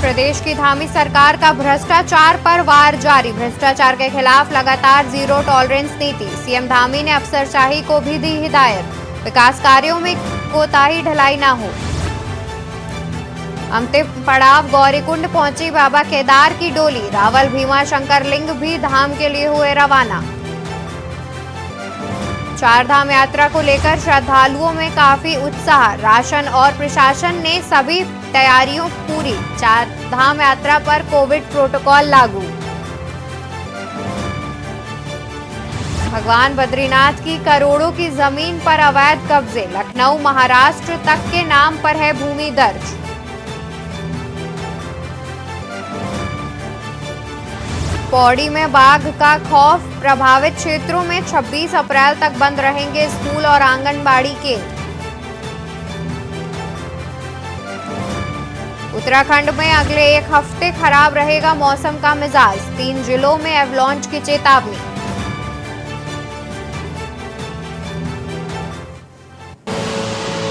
प्रदेश की धामी सरकार का भ्रष्टाचार पर वार जारी। भ्रष्टाचार के खिलाफ लगातार जीरो टॉलरेंस नीति। सीएम धामी ने अफसरशाही को भी दी हिदायत, विकास कार्यों में कोताही ढिलाई न हो। अंतिम पड़ाव गौरीकुंड पहुंची बाबा केदार की डोली। रावल भीमा शंकर लिंग भी धाम के लिए हुए रवाना। चार धाम यात्रा को लेकर श्रद्धालुओं में काफी उत्साह। राशन और प्रशासन ने सभी तैयारियों पूरी। चार धाम यात्रा पर कोविड प्रोटोकॉल लागू। भगवान बद्रीनाथ की करोड़ों की जमीन पर अवैध कब्जे। लखनऊ महाराष्ट्र तक के नाम पर है भूमि दर्ज। पौड़ी में बाघ का खौफ। प्रभावित क्षेत्रों में 26 अप्रैल तक बंद रहेंगे स्कूल और आंगनबाड़ी केंद्र। उत्तराखंड में अगले एक हफ्ते खराब रहेगा मौसम का मिजाज। 3 जिलों में एवलांच की चेतावनी।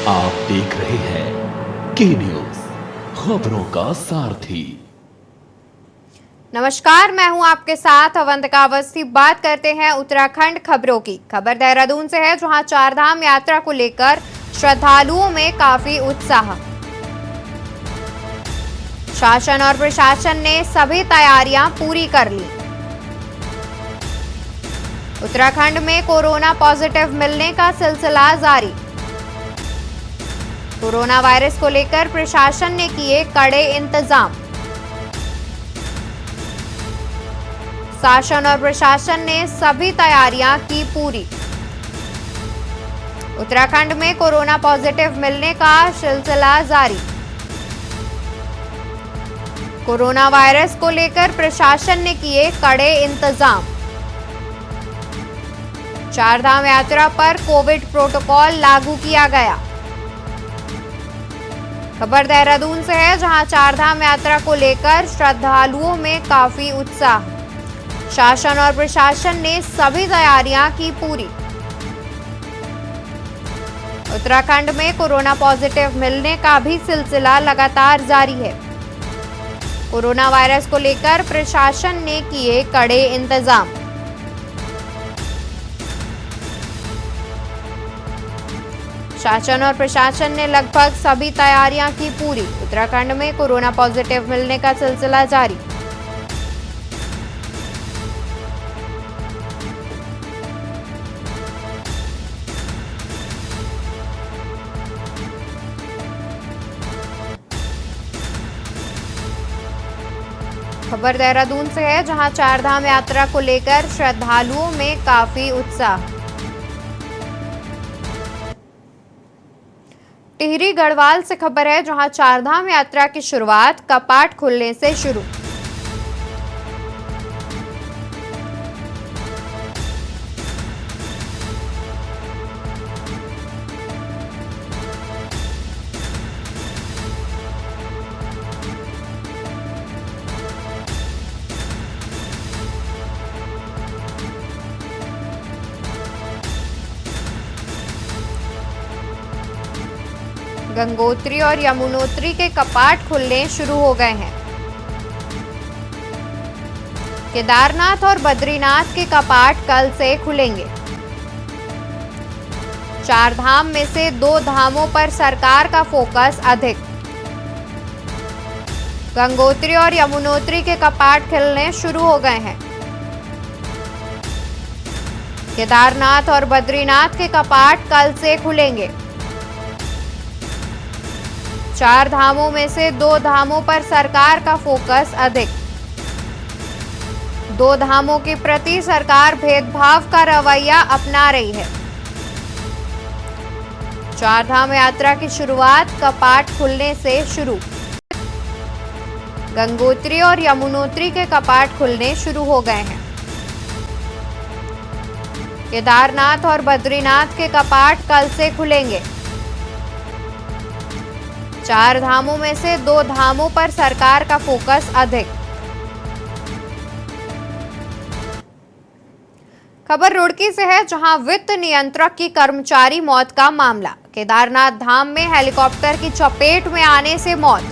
आप देख रहे हैं के न्यूज, खबरों का सारथी। नमस्कार, मैं हूं आपके साथ अवंतिका अवस्थी। बात करते हैं उत्तराखंड खबरों की। खबर देहरादून से है, जहां चारधाम यात्रा को लेकर श्रद्धालुओं में काफी उत्साह। शासन और प्रशासन ने सभी तैयारियां पूरी कर ली। उत्तराखंड में कोरोना पॉजिटिव मिलने का सिलसिला जारी। कोरोना वायरस को लेकर प्रशासन ने किए कड़े इंतजाम। शासन और प्रशासन ने सभी तैयारियां की पूरी। उत्तराखंड में कोरोना पॉजिटिव मिलने का सिलसिला जारी। कोरोना वायरस को लेकर प्रशासन ने किए कड़े इंतजाम। चारधाम यात्रा पर कोविड प्रोटोकॉल लागू किया गया। खबर देहरादून से है, जहां चारधाम यात्रा को लेकर श्रद्धालुओं में काफी उत्साह। शासन और प्रशासन ने सभी तैयारियां की पूरी। उत्तराखंड में कोरोना पॉजिटिव मिलने का भी सिलसिला लगातार जारी है। कोरोना वायरस को लेकर प्रशासन ने किए कड़े इंतजाम। शासन और प्रशासन ने लगभग सभी तैयारियां की पूरी। उत्तराखंड में कोरोना पॉजिटिव मिलने का सिलसिला जारी। खबर देहरादून से है, जहां चारधाम यात्रा को लेकर श्रद्धालुओं में काफी उत्साह। टिहरी गढ़वाल से खबर है, जहां चारधाम यात्रा की शुरुआत कपाट खुलने से शुरू। गंगोत्री और यमुनोत्री के कपाट खुलने शुरू हो गए हैं। केदारनाथ और बद्रीनाथ के कपाट कल से खुलेंगे। चार धाम में से 2 धामों पर सरकार का फोकस अधिक। गंगोत्री और यमुनोत्री के कपाट खुलने शुरू हो गए हैं। केदारनाथ और बद्रीनाथ के कपाट कल से खुलेंगे। 4 धामों में से 2 धामों पर सरकार का फोकस अधिक। 2 धामों के प्रति सरकार भेदभाव का रवैया अपना रही है। 4 धाम यात्रा की शुरुआत कपाट खुलने से शुरू। गंगोत्री और यमुनोत्री के कपाट खुलने शुरू हो गए हैं। केदारनाथ और बद्रीनाथ के कपाट कल से खुलेंगे। 4 धामों में से 2 धामों पर सरकार का फोकस अधिक। खबर रुड़की से है, जहां वित्त नियंत्रक की कर्मचारी मौत का मामला। केदारनाथ धाम में हेलीकॉप्टर की चपेट में आने से मौत।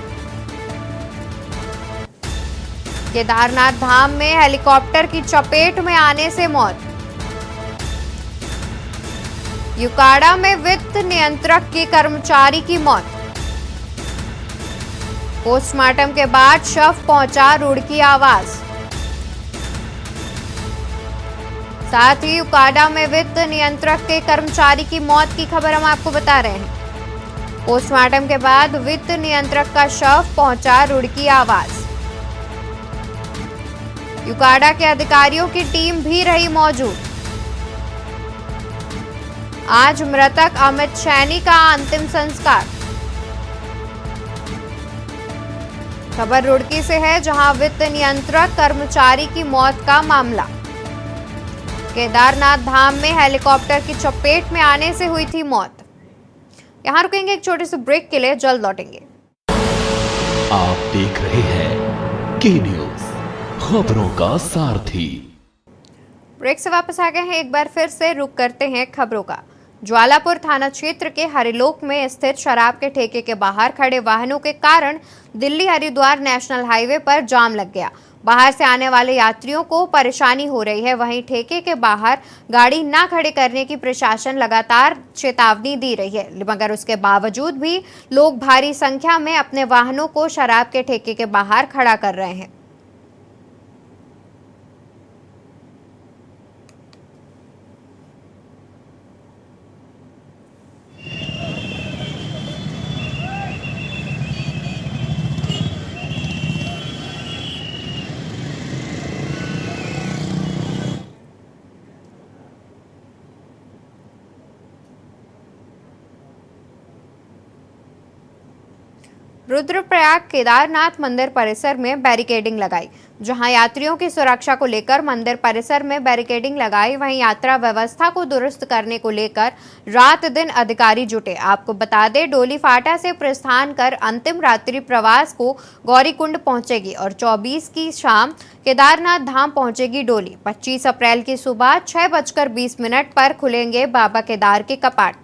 केदारनाथ धाम में हेलीकॉप्टर की चपेट में आने से मौत। युकाड़ा में वित्त नियंत्रक की कर्मचारी की मौत। पोस्टमार्टम के बाद शव पहुंचा रुड़की आवास। साथ ही युकाड़ा में वित्त नियंत्रक के कर्मचारी की मौत की खबर हम आपको बता रहे हैं। पोस्टमार्टम के बाद वित्त नियंत्रक का शव पहुंचा रुड़की आवास। युकाड़ा के अधिकारियों की टीम भी रही मौजूद। आज मृतक अमित सैनी का अंतिम संस्कार। खबर रुड़की से है, जहां वित्त नियंत्रक कर्मचारी की मौत का मामला। केदारनाथ धाम में हेलीकॉप्टर की चपेट में आने से हुई थी मौत। यहां रुकेंगे एक छोटे से ब्रेक के लिए, जल्द लौटेंगे। आप देख रहे हैं के न्यूज, खबरों का सारथी। ब्रेक से वापस आ गए हैं, एक बार फिर से रुक करते हैं खबरों का। ज्वालापुर थाना क्षेत्र के हरिलोक में स्थित शराब के ठेके के बाहर खड़े वाहनों के कारण दिल्ली हरिद्वार नेशनल हाईवे पर जाम लग गया। बाहर से आने वाले यात्रियों को परेशानी हो रही है। वहीं ठेके के बाहर गाड़ी ना खड़े करने की प्रशासन लगातार चेतावनी दे रही है, मगर उसके बावजूद भी लोग भारी संख्या में अपने वाहनों को शराब के ठेके के बाहर खड़ा कर रहे हैं। रुद्रप्रयाग केदारनाथ मंदिर परिसर में बैरिकेडिंग लगाई। जहां यात्रियों की सुरक्षा को लेकर मंदिर परिसर में बैरिकेडिंग लगाई, वहीं यात्रा व्यवस्था को दुरुस्त करने को लेकर रात दिन अधिकारी जुटे। आपको बता दें, डोली फाटा से प्रस्थान कर अंतिम रात्रि प्रवास को गौरीकुंड पहुंचेगी और 24 की शाम केदारनाथ धाम पहुंचेगी डोली। 25 अप्रैल की सुबह 6:20 पर खुलेंगे बाबा केदार के कपाट।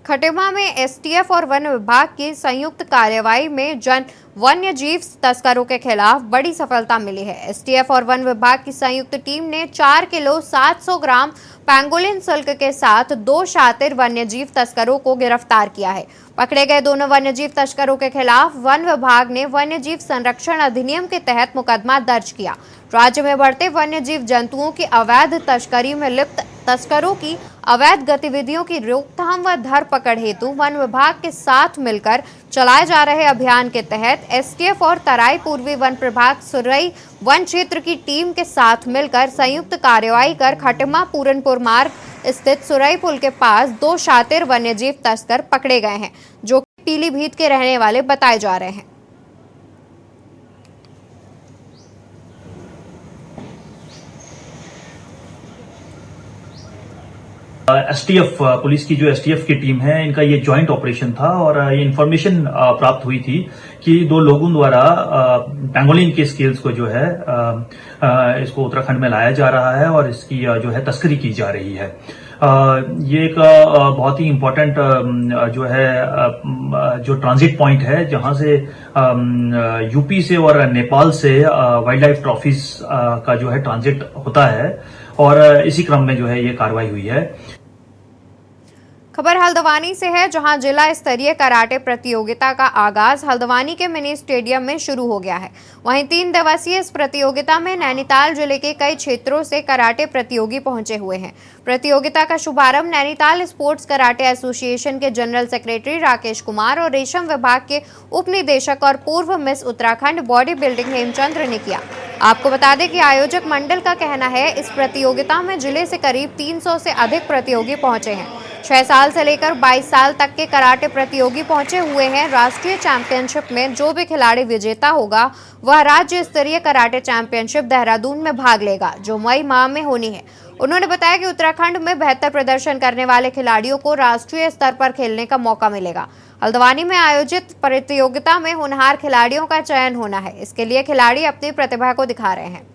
खटेमा में एसटीएफ और वन विभाग की संयुक्त कार्रवाई में वन्य जीव तस्करों के खिलाफ बड़ी सफलता मिली है। एसटीएफ और वन विभाग की संयुक्त टीम ने 4 किलो 700 ग्राम पैंगोलिन सिल्क के साथ 2 शातिर वन्यजीव तस्करों को गिरफ्तार किया है। पकड़े गए दोनों वन्यजीव तस्करों के खिलाफ वन विभाग ने वन्यजीव संरक्षण अधिनियम के तहत मुकदमा दर्ज किया। राज्य में बढ़ते वन्यजीव जंतुओं की अवैध तस्करी में लिप्त तस्करों की अवैध गतिविधियों की रोकथाम व धरपकड़ हेतु वन विभाग के साथ मिलकर चलाए जा रहे अभियान के तहत एसटीएफ और तराई पूर्वी वन प्रभाग सुरई वन क्षेत्र की टीम के साथ मिलकर संयुक्त कार्रवाई कर खटमा पूरनपुर मार्ग स्थित सुरई पुल के पास 2 शातिर वन्यजीव तस्कर पकड़े गए हैं, जो पीलीभीत के रहने वाले बताए जा रहे हैं। एसटीएफ पुलिस की जो एसटीएफ की टीम है, इनका ये जॉइंट ऑपरेशन था और ये इन्फॉर्मेशन प्राप्त हुई थी कि 2 लोगों द्वारा पैंगोलिन के स्केल्स को जो है इसको उत्तराखंड में लाया जा रहा है और इसकी जो है तस्करी की जा रही है। ये एक बहुत ही इम्पोर्टेंट जो है जो ट्रांजिट पॉइंट है, जहां से यूपी से और नेपाल से वाइल्ड लाइफ ट्रॉफीज का जो है ट्रांजिट होता है और इसी क्रम में जो है ये कार्रवाई हुई है। खबर हल्द्वानी से है, जहां जिला स्तरीय कराटे प्रतियोगिता का आगाज हल्द्वानी के मिनी स्टेडियम में शुरू हो गया है। वहीं 3 दिवसीय इस प्रतियोगिता में नैनीताल जिले के कई क्षेत्रों से कराटे प्रतियोगी पहुंचे हुए हैं। प्रतियोगिता का शुभारंभ नैनीताल स्पोर्ट्स कराटे एसोसिएशन के जनरल सेक्रेटरी राकेश कुमार और रेशम विभाग के उप निदेशक और पूर्व miss Uttarakhand body building Hemchandra ने किया। आपको बता दें कि आयोजक मंडल का कहना है, इस प्रतियोगिता में जिले से करीब 300 से अधिक प्रतियोगी पहुंचे हैं। 6 साल से लेकर 22 साल तक के कराटे प्रतियोगी पहुंचे हुए हैं। राष्ट्रीय चैंपियनशिप में जो भी खिलाड़ी विजेता होगा वह राज्य स्तरीय कराटे चैंपियनशिप देहरादून में भाग लेगा, जो मई माह में होनी है। उन्होंने बताया कि उत्तराखंड में बेहतर प्रदर्शन करने वाले खिलाड़ियों को राष्ट्रीय स्तर पर खेलने का मौका मिलेगा। हल्द्वानी में आयोजित प्रतियोगिता में होनहार खिलाड़ियों का चयन होना है। इसके लिए खिलाड़ी अपनी प्रतिभा को दिखा रहे हैं।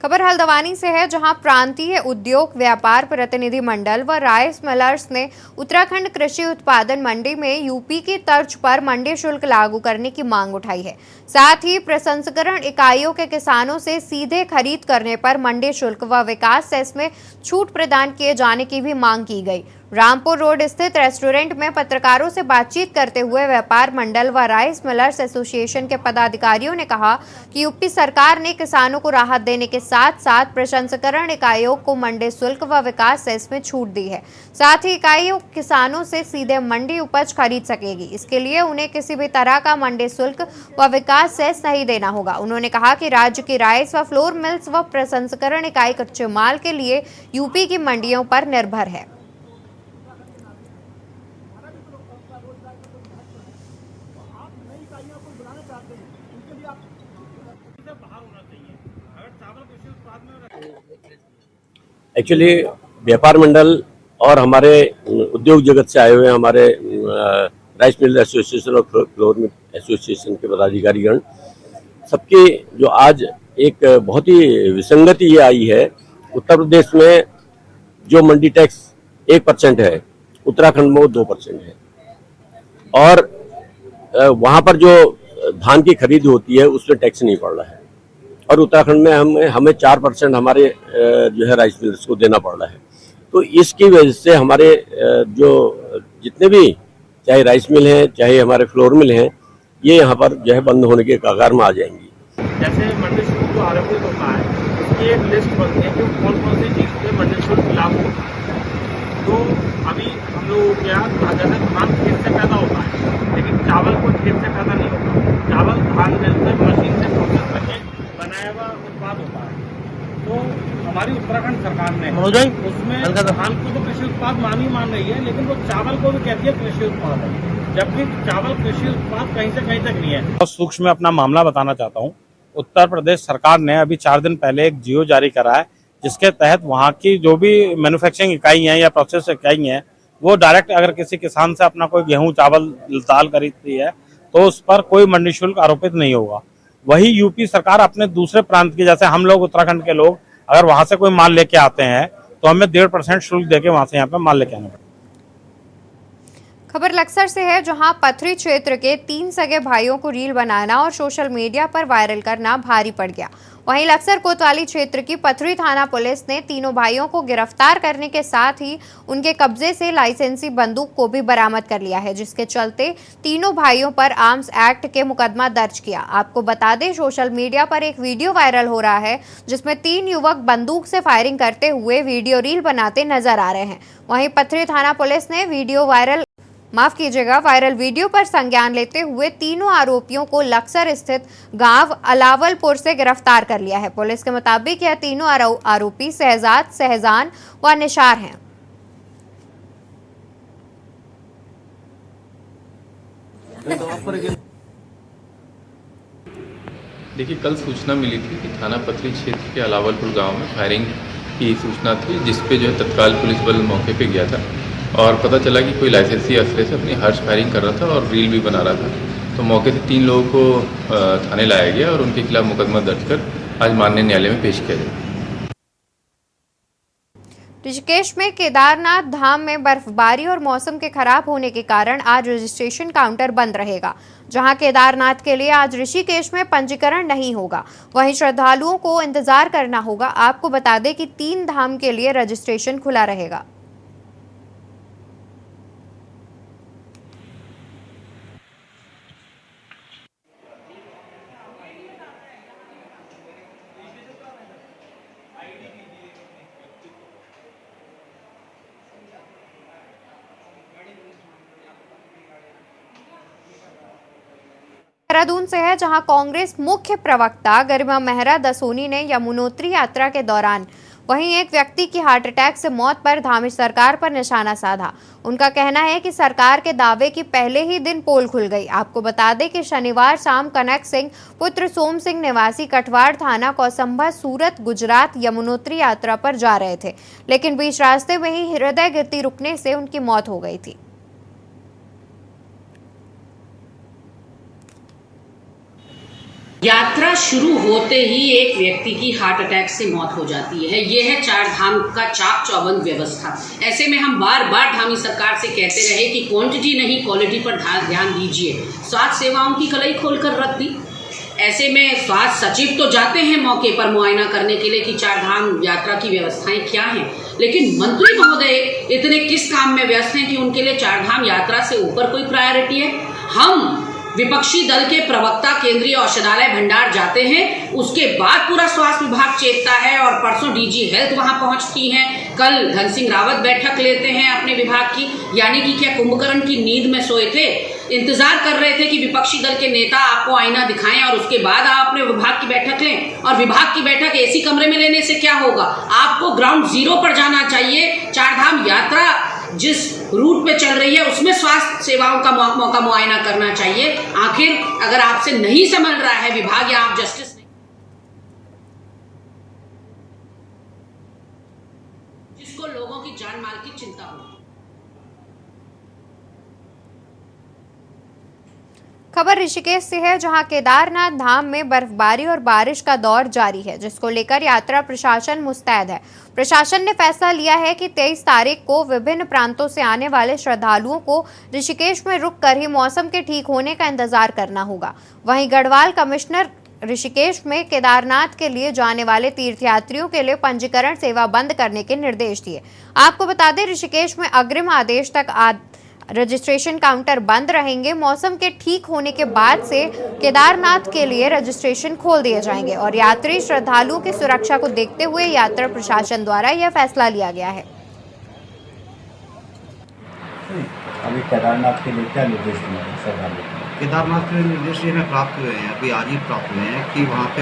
खबर हल्द्वानी से है, जहां प्रांतीय उद्योग व्यापार प्रतिनिधि मंडल व राइस मिलर्स ने उत्तराखंड कृषि उत्पादन मंडी में यूपी की तर्ज पर मंडी शुल्क लागू करने की मांग उठाई है। साथ ही प्रसंस्करण इकाइयों के किसानों से सीधे खरीद करने पर मंडी शुल्क व विकास सेस में छूट प्रदान किए जाने की भी मांग की गई। रामपुर रोड स्थित रेस्टोरेंट में पत्रकारों से बातचीत करते हुए व्यापार मंडल व राइस मिलर्स एसोसिएशन के पदाधिकारियों ने कहा कि यूपी सरकार ने किसानों को राहत देने के साथ साथ प्रसंस्करण इकाइयों को मंडी शुल्क व विकास सेस में छूट दी है। साथ ही इकाइयों किसानों से सीधे मंडी उपज खरीद सकेगी। इसके लिए उन्हें किसी भी तरह का मंडी शुल्क व विकास सेस नहीं देना होगा। उन्होंने कहा कि राज्य की राइस व फ्लोर मिल्स व प्रसंस्करण इकाई कच्चे माल के लिए यूपी की मंडियों पर निर्भर है। एक्चुअली व्यापार मंडल और हमारे उद्योग जगत से आए हुए हमारे राइस मिल एसोसिएशन और फ्लोर मिल एसोसिएशन के पदाधिकारीगण सबकी जो आज एक बहुत ही विसंगति ये आई है। उत्तर प्रदेश में जो मंडी टैक्स 1% है, उत्तराखंड में वो 2% है। और वहाँ पर जो धान की खरीद होती है उसमें टैक्स नहीं पड़ रहा है, और उत्तराखंड में हमें 4% हमारे जो है राइस मिल्स को देना पड़ रहा है। तो इसकी वजह से हमारे जो जितने भी चाहे राइस मिल हैं चाहे हमारे फ्लोर मिल हैं, ये यहाँ पर जो है बंद होने के कगार में आ जाएंगी। जैसे मंडी शुल्क जो आरोपित होता है उसकी एक लिस्ट बनती है कि कौन कौन सी चीज़ पे मंडी शुल्क लागू होता है। तो अभी हम लोग क्या जैसे धान खेत से पैदा होता है, लेकिन चावल को खेत से पैदा नहीं होता। चावल धान मिल से मशीन से प्रोसेस करके बनाया हुआ उत्पाद होता है। तो हमारी उत्तराखंड सरकार ने उसमें धान को तो कृषि उत्पाद मान रही है, लेकिन वो चावल को भी कहती है कृषि उत्पाद है, जबकि चावल कृषि उत्पाद कहीं से कहीं तक नहीं है। सूक्ष्म में अपना मामला बताना चाहता हूँ। उत्तर प्रदेश सरकार ने अभी 4 दिन पहले एक जियो जारी करा है, जिसके तहत वहाँ की जो भी मैन्युफैक्चरिंग इकाई हैं या प्रोसेस इकाई हैं, वो डायरेक्ट अगर किसी किसान से अपना कोई गेहूं चावल दाल खरीदती है तो उस पर कोई मंडी शुल्क आरोपित नहीं होगा। वही यूपी सरकार अपने दूसरे प्रांत की, जैसे हम लोग उत्तराखंड के लोग अगर वहां से कोई माल लेके आते हैं तो हमें 1.5% शुल्क देके वहां से यहाँ पे माल लेके आना पड़ता है। खबर लक्सर से है, जहां पथरी क्षेत्र के 3 सगे भाइयों को रील बनाना और सोशल मीडिया पर वायरल करना भारी पड़ गया। वहीं लक्सर कोतवाली क्षेत्र की पथरी थाना पुलिस ने तीनों भाइयों को गिरफ्तार करने के साथ ही उनके कब्जे से लाइसेंसी बंदूक को भी बरामद कर लिया है, जिसके चलते तीनों भाइयों पर आर्म्स एक्ट के मुकदमा दर्ज किया। आपको बता दें, सोशल मीडिया पर एक वीडियो वायरल हो रहा है जिसमें 3 युवक बंदूक से फायरिंग करते हुए वीडियो रील बनाते नजर आ रहे हैं। वहीं पथरी थाना पुलिस ने वायरल वीडियो पर संज्ञान लेते हुए तीनों आरोपियों को लक्सर स्थित गांव अलावलपुर से गिरफ्तार कर लिया है। पुलिस के मुताबिक यह तीनों आरोपी शहजाद, शहजान व निशार हैं। देखिए, कल सूचना मिली थी कि थाना पथरी क्षेत्र के अलावलपुर गांव में फायरिंग की सूचना थी, जिस पे जो है तत्काल पुलिस बल मौके पे गया था और पता चला कि कोई लाइसेंसी असले से अपनी हर्ष फायरिंग कर रहा था और रील भी बना रहा था। तो मौके से 3 लोगों को थाने लाया गया और उनके खिलाफ मुकदमा दर्ज कर आज माननीय न्यायालय में पेश किया जाएगा। ऋषिकेश में केदारनाथ धाम में बर्फबारी और मौसम के खराब होने के कारण आज रजिस्ट्रेशन काउंटर बंद रहेगा। जहां केदारनाथ के लिए आज ऋषिकेश में पंजीकरण नहीं होगा, वहीं श्रद्धालुओं को इंतजार करना होगा। आपको बता दें कि 3 धाम के लिए रजिस्ट्रेशन खुला रहेगा। देहरादून से है, जहां कांग्रेस मुख्य प्रवक्ता गरिमा मेहरा दसोनी ने यमुनोत्री यात्रा के दौरान वहीं एक व्यक्ति की हार्ट अटैक से मौत पर धामी सरकार पर निशाना साधा। उनका कहना है कि सरकार के दावे की पहले ही दिन पोल खुल गई। आपको बता दें कि शनिवार शाम कनक सिंह पुत्र सोम सिंह निवासी कठवाड़ थाना कौसंबा सूरत गुजरात यमुनोत्री यात्रा पर जा रहे थे, लेकिन बीच रास्ते में ही हृदय गति रुकने से उनकी मौत हो गई थी। यात्रा शुरू होते ही एक व्यक्ति की हार्ट अटैक से मौत हो जाती है। ये है चार धाम का चाक चौबंद व्यवस्था। ऐसे में हम बार बार धामी सरकार से कहते रहे कि क्वांटिटी नहीं क्वालिटी पर ध्यान दीजिए। स्वास्थ्य सेवाओं की कलाई खोलकर रख दी। ऐसे में स्वास्थ्य सचिव तो जाते हैं मौके पर मुआयना करने के लिए कि चार धाम यात्रा की व्यवस्थाएं क्या हैं, लेकिन मंत्री महोदय इतने किस काम में व्यस्त हैं कि उनके लिए चार धाम यात्रा से ऊपर कोई प्रायोरिटी है। हम विपक्षी दल के प्रवक्ता केंद्रीय औषधालय भंडार जाते हैं, उसके बाद पूरा स्वास्थ्य विभाग चेतता है और परसों डीजी हेल्थ वहां पहुंचती हैं। कल धन सिंह रावत बैठक लेते हैं अपने विभाग की, यानी कि क्या कुंभकर्ण की नींद में सोए थे, इंतजार कर रहे थे कि विपक्षी दल के नेता आपको आईना दिखाएं और उसके बाद आप अपने विभाग की बैठक लें। और विभाग की बैठक एसी कमरे में लेने से क्या होगा, आपको ग्राउंड जीरो पर जाना चाहिए। चार धाम यात्रा जिस रूट पे चल रही है उसमें स्वास्थ्य सेवाओं का मौका मुआयना करना चाहिए। आखिर अगर आपसे नहीं समझ रहा है विभाग या आप जस्टिस नहीं, जिसको लोगों की जान माल की चिंता हो। खबर ऋषिकेश से है, जहां केदारनाथ धाम में बर्फबारी और बारिश का दौर जारी है, जिसको लेकर यात्रा प्रशासन मुस्तैद है। प्रशासन ने फैसला लिया है कि 23 तारीख को विभिन्न प्रांतों से आने वाले श्रद्धालुओं को ऋषिकेश में रुककर ही मौसम के ठीक होने का इंतजार करना होगा। वहीं गढ़वाल कमिश्नर ऋषिकेश में केदारनाथ के लिए जाने वाले तीर्थयात्रियों के लिए पंजीकरण सेवा बंद करने के निर्देश दिए। आपको बता दें, ऋषिकेश में अग्रिम आदेश तक रजिस्ट्रेशन काउंटर बंद रहेंगे। मौसम के ठीक होने के बाद से केदारनाथ के लिए रजिस्ट्रेशन खोल दिए जाएंगे और यात्री श्रद्धालुओं की सुरक्षा को देखते हुए यात्रा प्रशासन द्वारा यह फैसला लिया गया है। अभी केदारनाथ के लिए क्या निर्देश दिए हैं श्रद्धालुओं को? केदारनाथ के निर्देश ये हमें प्राप्त हुए हैं, अभी आज ही प्राप्त हुए हैं कि वहाँ पे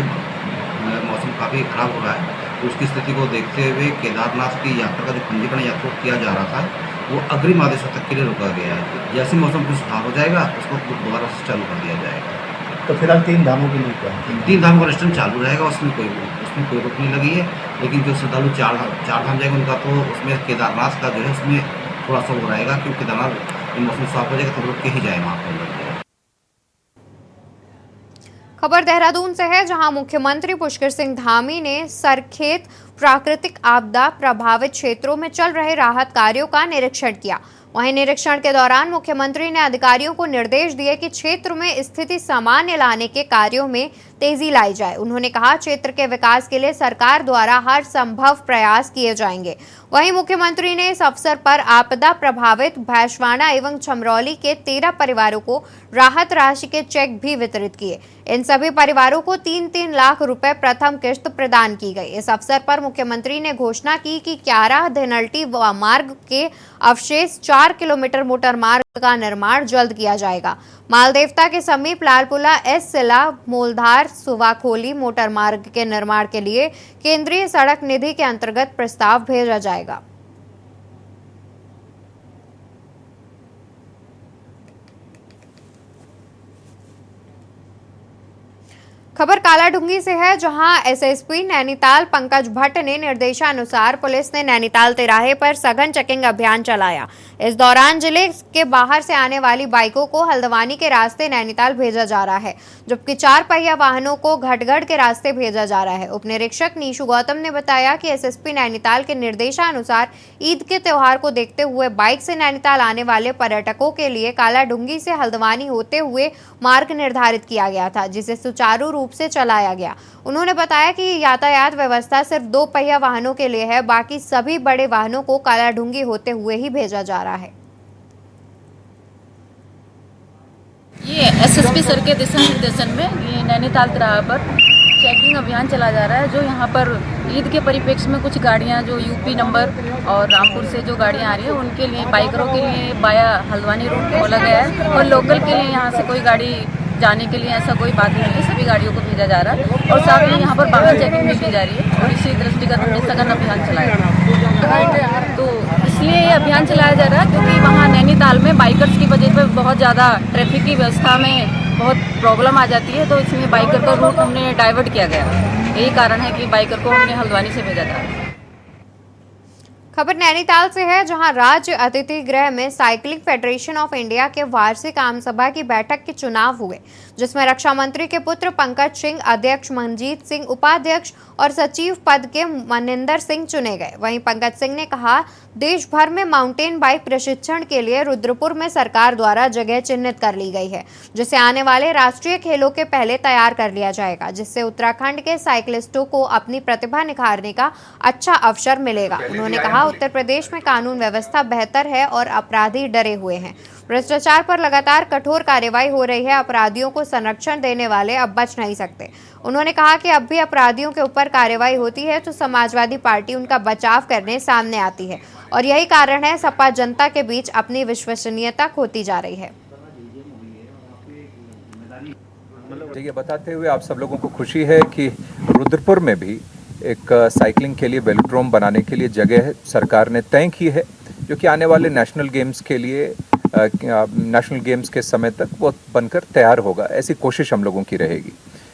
मौसम काफ़ी खराब हो रहा है। उसकी स्थिति को देखते हुए केदारनाथ की यात्रा का जो पंजीकरण यात्रा किया जा रहा था वो अग्रिम आदेशों तक के लिए रोका गया है। जैसे मौसम कुछ सुधार हो जाएगा उसको दोबारा से चालू कर दिया जाएगा। तो फिलहाल 3 धामों के लिए क्या है? 3 धाम का अनुष्ठान चालू रहेगा, उसमें कोई रोक नहीं लगी है। लेकिन जो श्रद्धालु चार धाम जाएगा उनका तो उसमें केदारनाथ का जो है उसमें थोड़ा सा वो रहेगा, क्योंकि केदारनाथ मौसम साफ हो जाएगा तो रुक के ही जाए वहाँ पर। खबर देहरादून से है, जहां मुख्यमंत्री पुष्कर सिंह धामी ने सरखेत प्राकृतिक आपदा प्रभावित क्षेत्रों में चल रहे राहत कार्यों का निरीक्षण किया। वहीं निरीक्षण के दौरान मुख्यमंत्री ने अधिकारियों को निर्देश दिए कि क्षेत्र में स्थिति सामान्य लाने के कार्यों में तेजी लाई जाए। उन्होंने कहा, क्षेत्र के विकास के लिए सरकार द्वारा हर संभव प्रयास किए जाएंगे। वहीं मुख्यमंत्री ने इस अवसर पर आपदा प्रभावित भैंसवाड़ा एवं छमरौली के 13 परिवारों को राहत राशि के चेक भी वितरित किए। इन सभी परिवारों को 3-3 लाख रुपए प्रथम किश्त प्रदान की गई। इस अवसर पर मुख्यमंत्री ने घोषणा की कि 11 धनल्टी मार्ग के अवशेष 4 किलोमीटर मोटर मार्ग का निर्माण जल्द किया जाएगा। मालदेवता के समीप लालपुला एस सिला मोलधार सुवाखोली मोटर मार्ग के निर्माण के लिए केंद्रीय सड़क निधि के अंतर्गत प्रस्ताव भेजा जाएगा। खबर कालाढूंगी से है, जहां एसएसपी नैनीताल पंकज भट्ट ने निर्देशानुसार पुलिस ने नैनीताल तिराहे पर सघन चेकिंग अभियान चलाया। इस दौरान जिले के बाहर से आने वाली बाइकों को हल्द्वानी के रास्ते नैनीताल भेजा जा रहा है, जबकि 4 पहिया वाहनों को घटगढ़ के रास्ते भेजा जा रहा है। उप निरीक्षक नीशू गौतम ने बताया कि एसएसपी नैनीताल के निर्देशानुसार ईद के त्योहार को देखते हुए बाइक से नैनीताल आने वाले पर्यटकों के लिए कालाढूंगी से हल्द्वानी होते हुए मार्ग निर्धारित किया गया था, जिसे सुचारू रूप से चलाया गया। उन्होंने बताया कि यातायात व्यवस्था सिर्फ 2 पहिया वाहनों के लिए है, बाकी सभी बड़े वाहनों को कालाढूंगी होते हुए ही भेजा जा रहा है। ये एसएसपी सर के दिशा निर्देशन में ये नैनीताल तिराहा पर चेकिंग अभियान चला जा रहा है। जो यहाँ पर ईद के परिप्रेक्ष्य में कुछ गाड़ियाँ जो यूपी नंबर और रामपुर से जो गाड़ियाँ आ रही है उनके लिए बाइकरों के लिए बाया हल्द्वानी रूट खोला गया है और लोकल के लिए यहाँ से कोई गाड़ी जाने के लिए ऐसा कोई बात नहीं है, सभी गाड़ियों को भेजा जा रहा है और साथ में यहाँ पर वाहन चेकिंग भी की जा रही है और इसी दृष्टिगत हमने सघन अभियान चलाया। तो इसलिए ये अभियान चलाया जा रहा है क्योंकि वहाँ नैनीताल में बाइकर्स की वजह पर बहुत ज़्यादा ट्रैफिक की व्यवस्था में बहुत प्रॉब्लम आ जाती है, तो इसमें बाइकर का रूट हमने डाइवर्ट किया गया। यही कारण है कि बाइकर को हमने हल्द्वानी से भेजा जा रहा है। खबर नैनीताल से है, जहां राज्य अतिथि गृह में साइकिलिंग फेडरेशन ऑफ इंडिया के वार्षिक आम सभा की बैठक के चुनाव हुए, जिसमें रक्षा मंत्री के पुत्र पंकज सिंह अध्यक्ष, मनजीत सिंह उपाध्यक्ष और सचिव पद के मनिंदर सिंह चुने गए। वहीं पंकज सिंह ने कहा, देश भर में माउंटेन बाइक प्रशिक्षण के लिए रुद्रपुर में सरकार द्वारा जगह चिन्हित कर ली गई है, जिसे आने वाले राष्ट्रीय खेलों के पहले तैयार कर लिया जाएगा, जिससे उत्तराखंड के साइकिलिस्टों को अपनी प्रतिभा निखारने का अच्छा अवसर मिलेगा। उन्होंने कहा, उत्तर प्रदेश में कानून व्यवस्था बेहतर है और अपराधी डरे हुए हैं। भ्रष्टाचार पर लगातार कठोर कार्रवाई हो रही है, अपराधियों को संरक्षण देने वाले अब बच नहीं सकते। उन्होंने कहा कि अब भी अपराधियों के ऊपर कार्रवाई होती है तो समाजवादी पार्टी उनका बचाव करने सामने आती है और यही कारण है सपा जनता के बीच अपनी विश्वसनीयता खोती जा रही है। ये बताते हुए आप सब लोगों को खुशी है कि रुद्रपुर में भी एक साइकिलिंग के लिए वेलोड्रोम बनाने के लिए जगह सरकार ने तय की है, जो कि आने वाले नेशनल गेम्स के लिए नेशनल गेम्स के समय तक वो बनकर तैयार होगा। ऐसी कोशिश हम लोगों की रहेगी।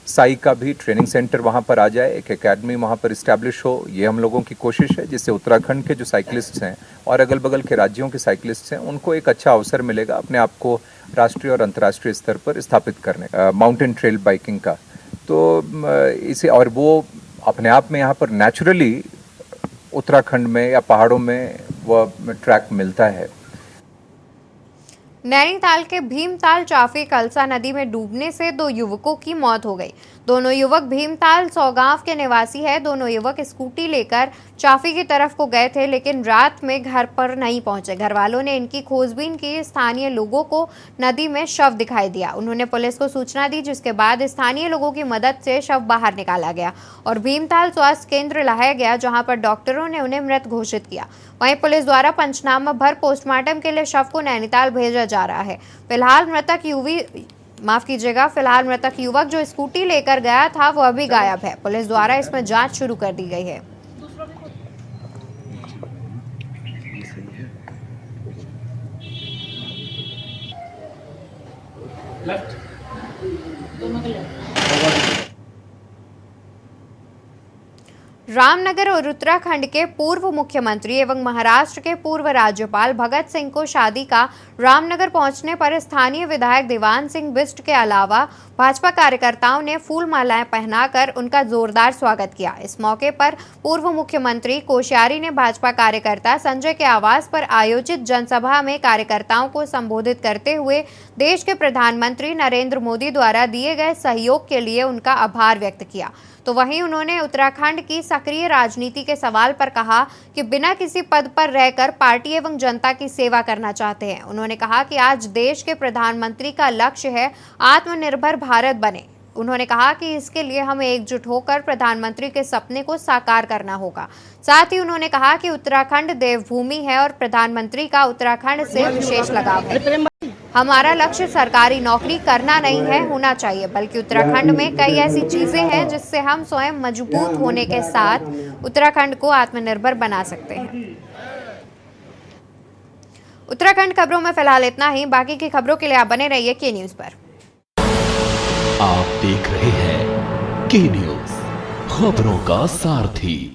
साई का भी ट्रेनिंग सेंटर वहाँ पर आ जाए, एक एकेडमी वहाँ पर इस्टेब्लिश हो, ये हम लोगों की कोशिश है, जिससे उत्तराखंड के जो साइकिलिस्ट्स हैं और अगल बगल के राज्यों के साइकिलिस्ट्स हैं उनको एक अच्छा अवसर मिलेगा अपने आप को राष्ट्रीय और अंतर्राष्ट्रीय स्तर पर स्थापित करने का, माउंटेन ट्रेल बाइकिंग का। तो इसे और वो अपने आप में यहाँ पर नेचुरली उत्तराखंड में या पहाड़ों में वो ट्रैक मिलता है। नैनीताल के भीमताल चाफी कलसा नदी में डूबने से 2 युवकों की मौत हो गई। दोनों युवक भीमताल सौगांव के निवासी हैं। दोनों युवक स्कूटी लेकर चाफी की तरफ को गए थे, लेकिन रात में घर पर नहीं पहुंचे। घर वालों ने इनकी खोजबीन की। स्थानीय लोगों को नदी में शव दिखाई दिया। उन्होंने पुलिस को सूचना दी, जिसके बाद स्थानीय लोगों की मदद से शव बाहर निकाला गया और भीमताल स्वास्थ्य केंद्र लाया गया, जहां पर डॉक्टरों ने उन्हें मृत घोषित किया। वहीं पुलिस द्वारा पंचनामा भर पोस्टमार्टम के लिए शव को नैनीताल भेजा जा रहा है। फिलहाल मृतक युवक जो स्कूटी लेकर गया था वो अभी गायब है। पुलिस द्वारा इसमें जांच शुरू कर दी गई है। रामनगर और उत्तराखंड के पूर्व मुख्यमंत्री एवं महाराष्ट्र के पूर्व राज्यपाल भगत सिंह को शादी का रामनगर पहुंचने पर स्थानीय विधायक दीवान सिंह बिष्ट के अलावा भाजपा कार्यकर्ताओं ने फूल मालाएं पहनाकर उनका जोरदार स्वागत किया। इस मौके पर पूर्व मुख्यमंत्री कोश्यारी ने भाजपा कार्यकर्ता संजय के आवास पर आयोजित जनसभा में कार्यकर्ताओं को संबोधित करते हुए देश के प्रधानमंत्री नरेंद्र मोदी द्वारा दिए गए सहयोग के लिए उनका आभार व्यक्त किया। तो वहीं उन्होंने उत्तराखंड की सक्रिय राजनीति के सवाल पर कहा कि बिना किसी पद पर रहकर पार्टी एवं जनता की सेवा करना चाहते हैं। उन्होंने कहा कि आज देश के प्रधानमंत्री का लक्ष्य है आत्मनिर्भर भारत बने। उन्होंने कहा कि इसके लिए हमें एकजुट होकर प्रधानमंत्री के सपने को साकार करना होगा। साथ ही उन्होंने कहा कि उत्तराखंड देवभूमि है और प्रधानमंत्री का उत्तराखंड से विशेष लगाव है। हमारा लक्ष्य सरकारी नौकरी करना नहीं है, होना चाहिए, बल्कि उत्तराखंड में कई ऐसी चीजें हैं जिससे हम स्वयं मजबूत होने के साथ उत्तराखंड को आत्मनिर्भर बना सकते हैं। उत्तराखंड खबरों में फिलहाल इतना ही। बाकी की खबरों के लिए आप बने रहिए के न्यूज पर। आप देख रहे हैं के न्यूज, खबरों का सारथी।